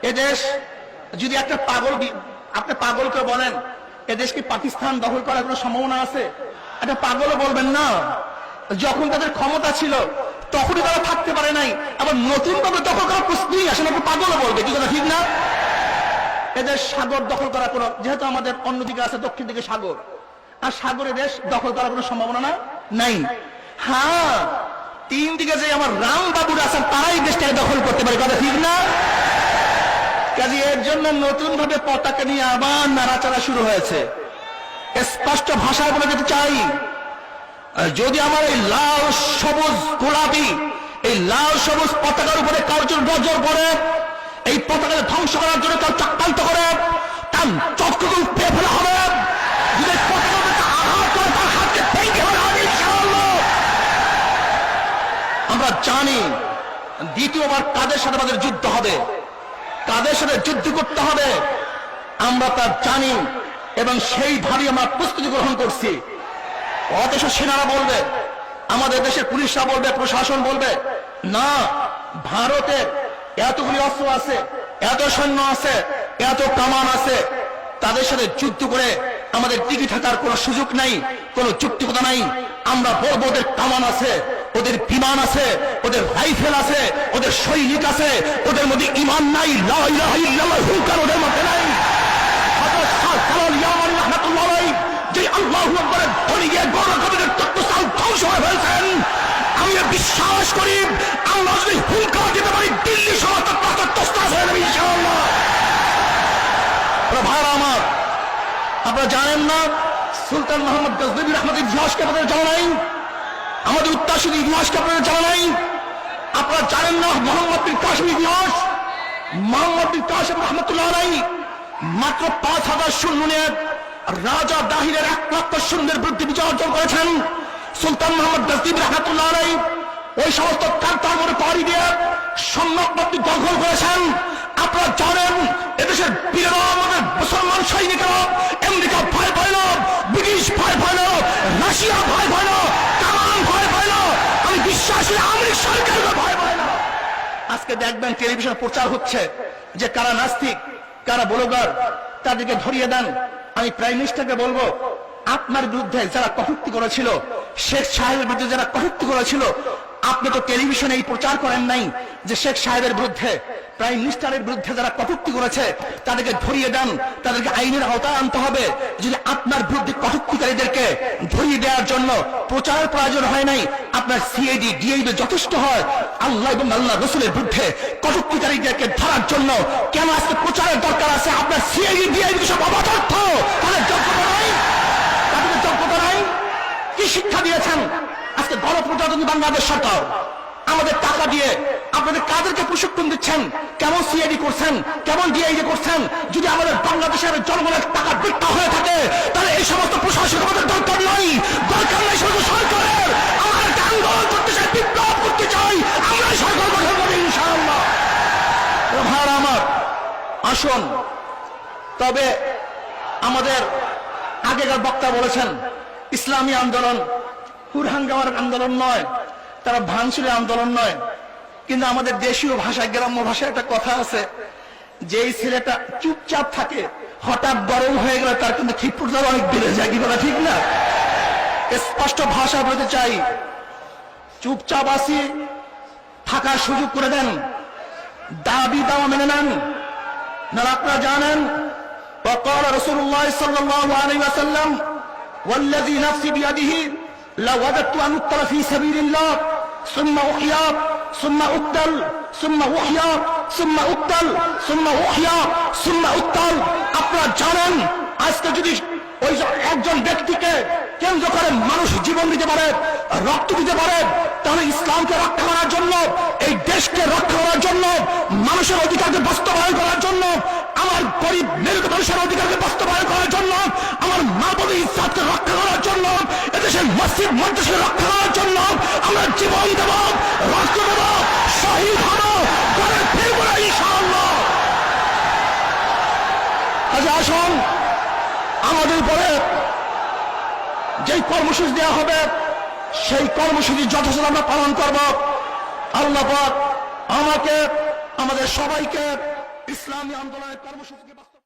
এদেশ যদি একটা আপনি পাগলকে বলেন এদেশ কি পাকিস্তান দখল করার কোনো সম্ভাবনা আছে? একটা পাগলও বলবেন না। যখন তাদের ক্ষমতা ছিল তখনই তারা থাকতে পারে নাই, আবার নতুন ভাবে দখল করার প্রশ্নই আসে না, পাগলও বলবে। কি কথা ঠিক না? এদের সাগর দখল করার কোনো, যেহেতু আমাদের অন্যদিকে আছে দক্ষিণ দিকে সাগর, আর সাগরে দেশ দখল করার কোনো সম্ভাবনা নাই। হ্যাঁ, তিন দিকে যে আমার রাম বাবুরা আছেন তারাই দেশটাকে দখল করতে পারে। কথা ঠিক না? কাজে এর জন্য নতুন ভাবে পতাকা নিয়ে আবার নাড়াচাড়া শুরু হয়েছে। স্পষ্ট ভাষায় বলে যেতে চাই, যদি আমার এই লাল সবুজ গোলাপি এই লাল সবুজ পতাকার উপরে কার্যর নজর পড়ে, এই পতাকা ধ্বংস করার জন্য তার চক্রান্ত করে তার চক্রগুলো পেয়ে ফেলা হবে। যদি পতাকা আঘাত করে তার হাতকে ভেঙে ফেলা হবে ইনশাআল্লাহ। আমরা জানি দ্বিতীয়বার কাদের সাথে আমাদের যুদ্ধ হবে, কাদের সাথে যুদ্ধ করতে হবে আমরা তা জানি, এবং সেইভাবে আমরা প্রস্তুতি গ্রহণ করছি। অথচ সেনারা বলবে, আমাদের দেশের পুলিশরা বলবে, প্রশাসন বলবে, না ভারতের এতগুলি অস্ত্র আছে, এত সৈন্য আছে, এত কামান আছে, তাদের সাথে যুদ্ধ করে আমাদের টিকে থাকার কোনো সুযোগ নাই, কোনো যুক্তিকতা নাই। আমরা বলবো ওদের কামান আছে, ওদের বিমান আছে, ওদের রাইফেল আছে, ওদের সৈনিক আছে, ওদের মধ্যে ঈমান নাই, লা ইলাহা ইল্লাল্লাহ হুঙ্কার ওদের মধ্যে নাই। হযরত শাহ জালাল ইয়ামানী রাহমাতুল্লাহ আলাইহি যে আল্লাহু আকবারের ধ্বনি দিয়ে গোটা কবিরের তত্ত্বস্থান ধ্বংস হয়ে ফেলছেন, আমি বিশ্বাস করি আল্লাহ যদি হুঙ্কার দিতে পারি দিল্লি সমস্ত তত্ত্বস্থান হয়ে যাবে ইনশাআল্লাহ। ভাইরা আমার, আপনারা জানেন না সুলতান মোহাম্মদ গজনবী রহমতের ইতিহাসকে আপনাদের জানা নাই? আমাদের উত্তাসিত ইতিহাসকে আপনাদের জানা নাই? আপনারা জানেন না মোহাম্মদ বিন কাসিম ইতিহাস? মোহাম্মদ বিন কাসিম রহমতুল্লাহ আলাইহি মাত্র ৫,০০০ সৈন্য নিয়ে রাজা দাহিরের ১,০০,০০০ সৈন্যের বিরুদ্ধে বিজয় অর্জন করেছেন। সুলতান মোহাম্মদ গজনবী রহমতুল্লাহ আলাইহি ওই সমস্ত কারতাগরে পাড়ি দিয়ে সম্রাটপত্তি দখল করেছেন। আপনারা জানেন এদেশের বীরেরা, আমাদের মুসলমান সৈনিকেরা আমেরিকা ভয় পায় না, ব্রিটিশ ভয় পায় না, রাশিয়া ভয় পায় না, কামান ভয় পায় না, আমি বিশ্বাস করি আমেরিকা সরকারকে ভয় পায় না। আজকে দেখবেন টেলিভিশনে প্রচার হচ্ছে যে কারা নাস্তিক, কারা ব্লগার, তাদেরকে ধরিয়ে দেন। আমি প্রাইম মিনিস্টারকে বলবো, আপনার বিরুদ্ধে যারা কটূক্তি করেছিল, শেখ সাহেবের বিরুদ্ধে যারা কটূক্তি করেছিল, আপনি তো টেলিভিশনে এই প্রচার করেন নাই যে শেখ সাহেবের বিরুদ্ধে, প্রাইম মিনিস্টারের বিরুদ্ধে যারা কটূক্তি করেছে তাদেরকে ধরিয়ে দেন, তাদেরকে আইনের আওতায় আনতে হবে। যদি আপনার বিরুদ্ধে কটূক্তিকারীদেরকে ধরিয়ে দেওয়ার জন্য প্রচারের প্রয়োজন হয় নাই, আপনার সিআইডি ডিআইবি যথেষ্ট হয়। আল্লাহ এবং আল্লাহ রসুলের বিরুদ্ধে কটূক্তিকারীদেরকে ধরার জন্য কেন আজকে প্রচারের দরকার আছে? আপনার সিআইডি ডিআইবি সব অপদার্থ, তাদের যোগ্যতা নাই, তাদের যোগ্যতা নাই। কি শিক্ষা দিয়েছেন আজকে গণপ্রজাতন্ত্রী বাংলাদেশ সরকার? আমাদের টাকা দিয়ে আপনাদের কাদেরকে প্রশিক্ষণ দিচ্ছেন? কেমন সিআইডি করছেন, কেমন ডিআইডি করছেন? যদি আমাদের বাংলাদেশের জনগণের টাকা বৃদ্ধা হয়ে থাকে তাহলে এই সমস্ত প্রশাসন আমাদের দরকার নাই, দরকার নাই সরকারের। আমরা একটা আন্দোলন করতে চাই, বিপ্লব করতে চাই, আমরা সরকার গঠন করি ইনশাআল্লাহ। ভাইরা আমার, আসুন। তবে আমাদের আগেকার বক্তা বলেছেন ইসলামী আন্দোলন হুরহাঙ্গামার আন্দোলন নয়, তারা ভাঙচুরের আন্দোলন নয়। কিন্তু আমাদের দেশীয় ভাষায়, গ্রাম্য ভাষায় একটা কথা আছে, যে এই ছেলেটা চুপচাপ থাকে হঠাৎ গরম হয়ে গেলে তার কিন্তু ক্ষিপ্রতা অনেক বেড়ে যায়। কি বলা ঠিক না? স্পষ্ট ভাষা বলতে চাই, চুপচাপ আসি, থাকার সুযোগ করে দেন, দাবি দাওয়া মেনে নেন। না আপনারা জানেন وقال رسول الله صلى الله عليه وسلم والذي نفسي بيده لوددت أن أقتل في سبيل الله ثم أحيا ثم أقتل ثم أحيا ثم أقتل ثم أحيا ثم أقتل। আপনারা জানেন আজকে যদি ওই একজন ব্যক্তিকে কেন্দ্র করে মানুষ জীবন দিতে পারে, রক্ত দিতে পারে, তাহলে ইসলামকে রক্ষা করার জন্য, এই দেশকে রক্ষা করার জন্য, মানুষের অধিকারকে বাস্তবায়ন করার জন্য, আমার গরিব মেরুত মানুষের অধিকারকে বাস্তবায়ন করার জন্য, আমার মা বোনের ইজ্জতকে রক্ষা করার জন্য, এদেশের মসজিদ মাদ্রাসাকে রক্ষা করার জন্য আমরা জীবন দেব, রক্ত দেব, শহীদ হব, ঘরে ফিরব না ইনশাআল্লাহ। আজ আসুন, আমাদের উপরে যেই কর্মসূচি দেওয়া হবে সেই কর্মসূচি যথাযথ আমরা পালন করব। আল্লাহ পাক আমাকে, আমাদের সবাইকে ইসলামী আন্দোলনের কর্মসূচিকে বাস্তব